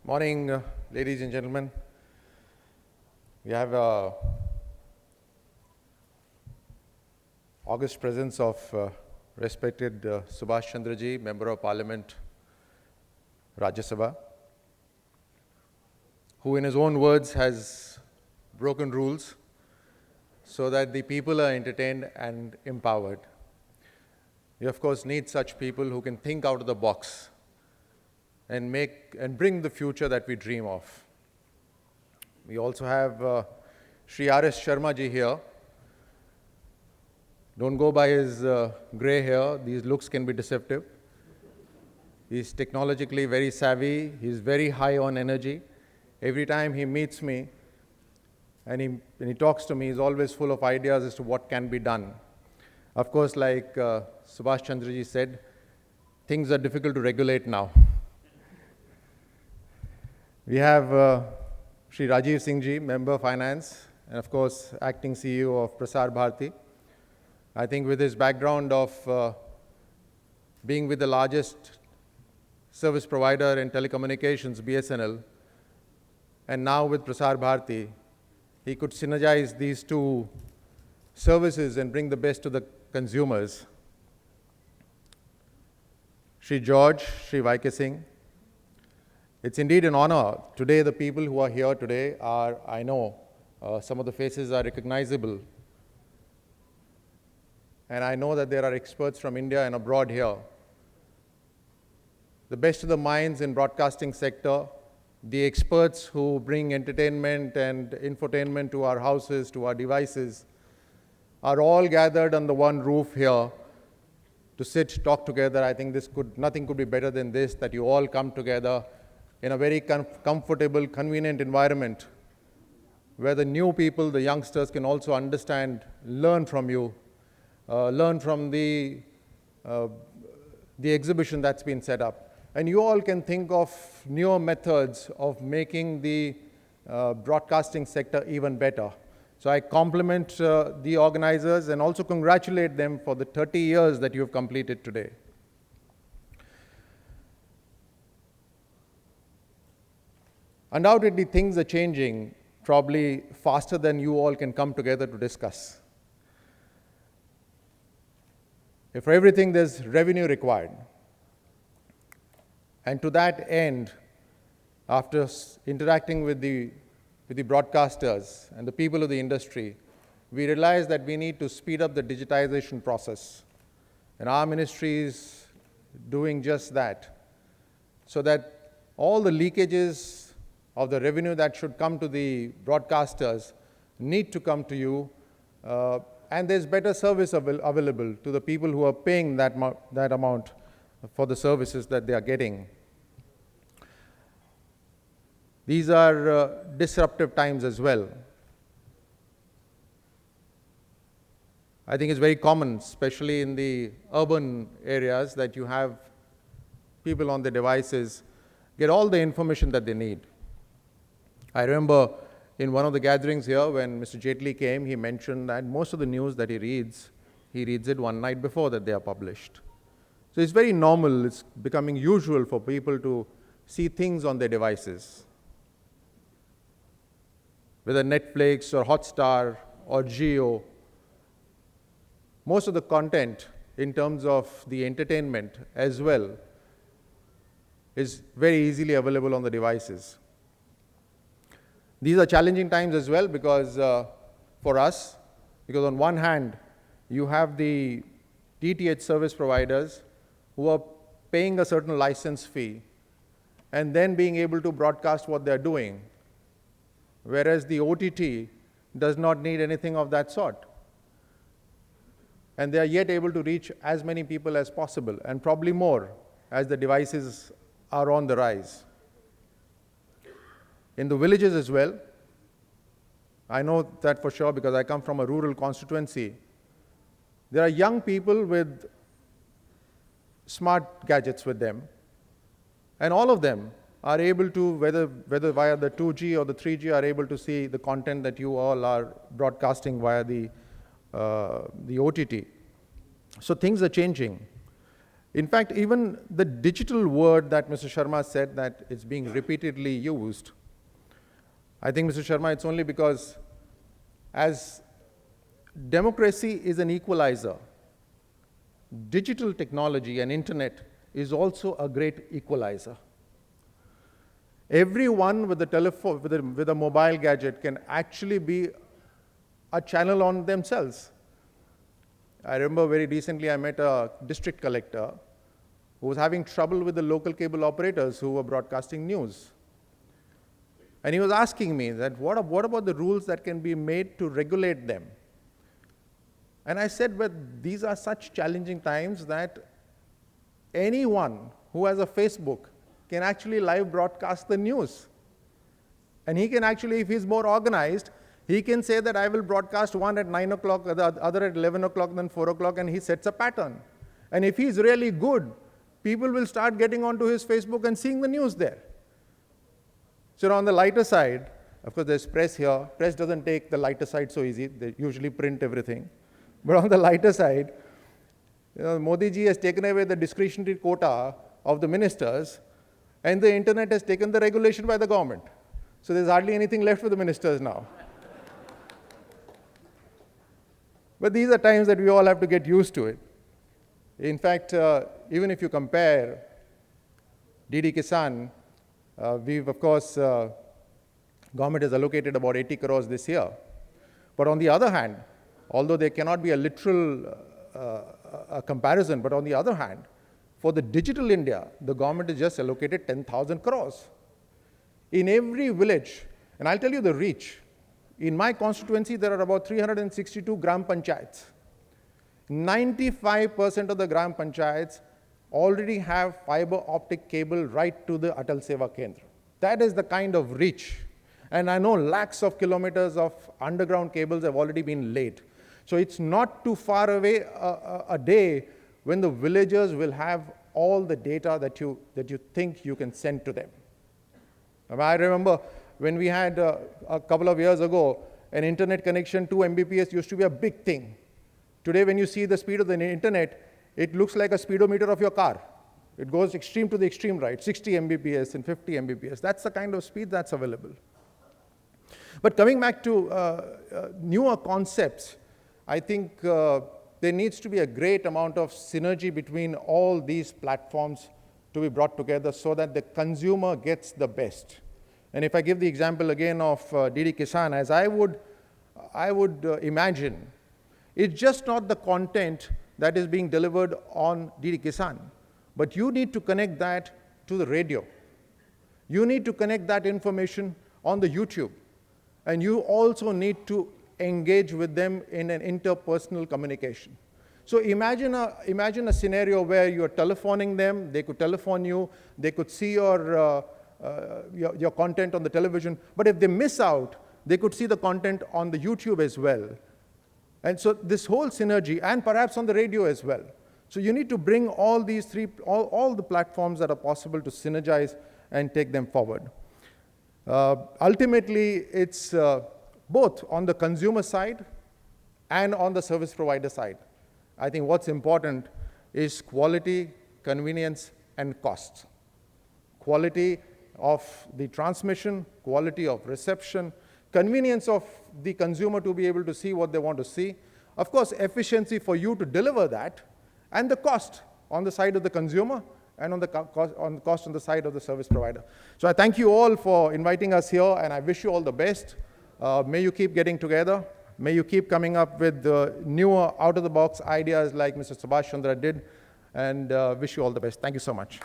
Morning, ladies and gentlemen. We have august presence of respected Subhash Chandra Ji, Member of Parliament, Rajya Sabha, who in his own words has broken rules so that the people are entertained and empowered. We of course need such people who can think out of the box and bring the future that we dream of. We also have Shri R.S. Sharma Ji here. Don't go by his gray hair. These looks can be deceptive. He's technologically very savvy. He's very high on energy. Every time he meets me and when he talks to me, he's always full of ideas as to what can be done. Of course, like Subhash Chandra Ji said, things are difficult to regulate now. We have Shri Rajiv Singh Ji, Member of Finance, and of course, Acting CEO of Prasar Bharati. I think with his background of being with the largest service provider in telecommunications, BSNL, and now with Prasar Bharati, he could synergize these two services and bring the best to the consumers. Shri George, Shri Y.K. Singh. It's indeed an honor. Today, the people who are here today are, I know, some of the faces are recognizable. And I know that there are experts from India and abroad here. The best of the minds in broadcasting sector, the experts who bring entertainment and infotainment to our houses, to our devices, are all gathered under one roof here to sit, talk together. I think nothing could be better than this, that you all come together in a very comfortable, convenient environment where the new people, the youngsters can also understand, learn from you, learn from the exhibition that's been set up. And you all can think of newer methods of making the broadcasting sector even better. So I compliment the organizers and also congratulate them for the 30 years that you have completed today. Undoubtedly, things are changing probably faster than you all can come together to discuss. If for everything there's revenue required. And to that end, after interacting with the broadcasters and the people of the industry, we realized that we need to speed up the digitization process. And our ministry is doing just that, so that all the leakages of the revenue that should come to the broadcasters need to come to you, and there's better service available to the people who are paying that amount for the services that they are getting. These are disruptive times as well. I think it's very common, especially in the urban areas, that you have people on their devices get all the information that they need. I remember in one of the gatherings here when Mr. Jaitley came, he mentioned that most of the news that he reads it one night before that they are published. So it's very normal, it's becoming usual for people to see things on their devices. Whether Netflix or Hotstar or Jio, most of the content in terms of the entertainment as well is very easily available on the devices. These are challenging times as well because for us, because on one hand, you have the DTH service providers who are paying a certain license fee and then being able to broadcast what they're doing, whereas the OTT does not need anything of that sort. And they are yet able to reach as many people as possible, and probably more as the devices are on the rise. In the villages as well, I know that for sure because I come from a rural constituency, there are young people with smart gadgets with them, and all of them are able to, whether via the 2G or the 3G, are able to see the content that you all are broadcasting via the OTT. So things are changing. In fact, even the digital word that Mr. Sharma said that is being repeatedly used, I think, Mr. Sharma, it's only because as democracy is an equalizer, digital technology and internet is also a great equalizer. Everyone with a telephone, with a mobile gadget can actually be a channel on themselves. I remember very recently I met a district collector who was having trouble with the local cable operators who were broadcasting news. And he was asking me that what about the rules that can be made to regulate them? And I said, well, these are such challenging times that anyone who has a Facebook can actually live broadcast the news. And he can actually, if he's more organized, he can say that I will broadcast one at 9 o'clock, the other at 11 o'clock, then 4 o'clock, and he sets a pattern. And if he's really good, people will start getting onto his Facebook and seeing the news there. So on the lighter side, of course, there's press here. Press doesn't take the lighter side so easy. They usually print everything. But on the lighter side, Modi ji has taken away the discretionary quota of the ministers, and the internet has taken the regulation by the government. So there's hardly anything left for the ministers now. But these are times that we all have to get used to it. In fact, even if you compare DD Kisan, we've, of course, government has allocated about 80 crores this year. But on the other hand, although there cannot be a literal comparison, but on the other hand, for the digital India, the government has just allocated 10,000 crores. In every village, and I'll tell you the reach, in my constituency, there are about 362 gram panchayats. 95% of the gram panchayats already have fiber optic cable right to the Atal Seva Kendra. That is the kind of reach. And I know lakhs of kilometers of underground cables have already been laid. So it's not too far away a day when the villagers will have all the data that you think you can send to them. I remember when we had a couple of years ago, an internet connection 2 Mbps used to be a big thing. Today, when you see the speed of the internet, it looks like a speedometer of your car. It goes extreme to the extreme right, 60 Mbps and 50 Mbps. That's the kind of speed that's available. But coming back to newer concepts, I think there needs to be a great amount of synergy between all these platforms to be brought together so that the consumer gets the best. And if I give the example again of DD Kisan, as I would imagine, it's just not the content that is being delivered on DD Kisan, but you need to connect that to the radio. You need to connect that information on the YouTube. And you also need to engage with them in an interpersonal communication. So imagine a scenario where you're telephoning them, they could telephone you, they could see your content on the television, but if they miss out, they could see the content on the YouTube as well. And so this whole synergy, and perhaps on the radio as well. So you need to bring all these all the platforms that are possible to synergize and take them forward. Ultimately, it's both on the consumer side and on the service provider side. I think what's important is quality, convenience, and cost. Quality of the transmission, quality of reception, convenience of the consumer to be able to see what they want to see. Of course, efficiency for you to deliver that, and the cost on the side of the consumer and on the cost on the side of the service provider. So I thank you all for inviting us here, and I wish you all the best. May you keep getting together. May you keep coming up with newer, out-of-the-box ideas like Mr. Subhash Chandra did, and wish you all the best. Thank you so much.